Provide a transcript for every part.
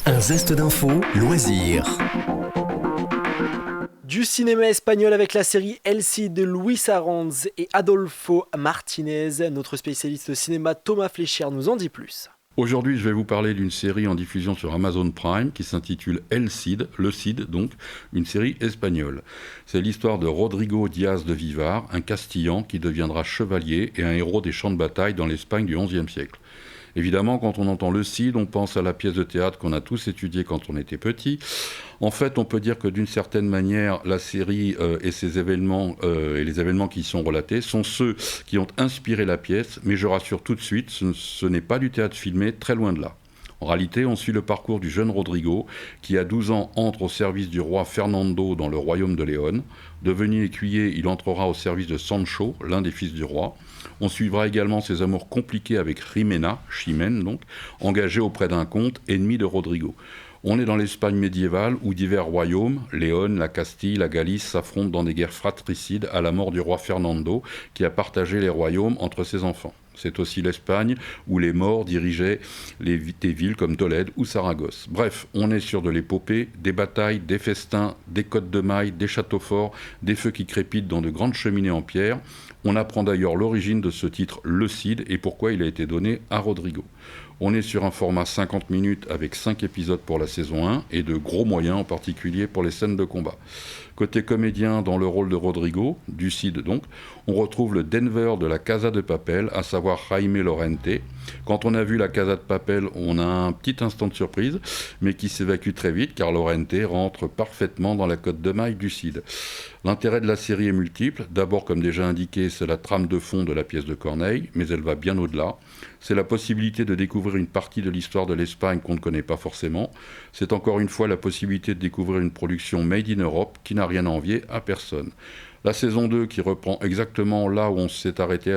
Un zeste d'info, loisirs. Du cinéma espagnol avec la série El Cid de Luis Arranz et Adolfo Martinez. Notre spécialiste cinéma Thomas Fléchier nous en dit plus. Aujourd'hui, je vais vous parler d'une série en diffusion sur Amazon Prime qui s'intitule El Cid, le Cid donc, une série espagnole. C'est l'histoire de Rodrigo Diaz de Vivar, un Castillan qui deviendra chevalier et un héros des champs de bataille dans l'Espagne du XIe siècle. Évidemment, quand on entend le Cid, on pense à la pièce de théâtre qu'on a tous étudiée quand on était petit. En fait, on peut dire que d'une certaine manière, la série et ses événements et les événements qui y sont relatés sont ceux qui ont inspiré la pièce, mais je rassure tout de suite, ce n'est pas du théâtre filmé, très loin de là. En réalité, on suit le parcours du jeune Rodrigo, qui à 12 ans entre au service du roi Fernando dans le royaume de Léon. Devenu écuyer, il entrera au service de Sancho, l'un des fils du roi. On suivra également ses amours compliqués avec Jimena, Chimène donc, engagée auprès d'un comte, ennemi de Rodrigo. On est dans l'Espagne médiévale où divers royaumes, Léon, la Castille, la Galice, s'affrontent dans des guerres fratricides à la mort du roi Fernando qui a partagé les royaumes entre ses enfants. C'est aussi l'Espagne où les morts dirigeaient des villes comme Tolède ou Saragosse. Bref, on est sur de l'épopée, des batailles, des festins, des côtes de mailles, des châteaux forts, des feux qui crépitent dans de grandes cheminées en pierre. On apprend d'ailleurs l'origine de ce titre, Le Cid, et pourquoi il a été donné à Rodrigo. On est sur un format 50 minutes avec 5 épisodes pour la saison 1 et de gros moyens en particulier pour les scènes de combat. Côté comédien, dans le rôle de Rodrigo, du Cid donc, on retrouve le Denver de la Casa de Papel, à savoir Jaime Lorente. Quand on a vu la Casa de Papel, on a un petit instant de surprise, mais qui s'évacue très vite car Lorente rentre parfaitement dans la cotte de maille du Cid. L'intérêt de la série est multiple. D'abord, comme déjà indiqué, c'est la trame de fond de la pièce de Corneille, mais elle va bien au-delà. C'est la possibilité de découvrir une partie de l'histoire de l'Espagne qu'on ne connaît pas forcément. C'est encore une fois la possibilité de découvrir une production made in Europe qui n'a rien à envier à personne. La saison 2, qui reprend exactement là où on s'est arrêté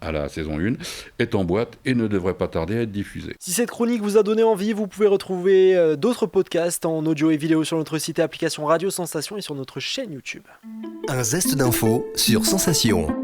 à la saison 1, est en boîte et ne devrait pas tarder à être diffusée. Si cette chronique vous a donné envie, vous pouvez retrouver d'autres podcasts en audio et vidéo sur notre site et application Radio Sensation et sur notre chaîne YouTube. Un zeste d'info sur Sensation.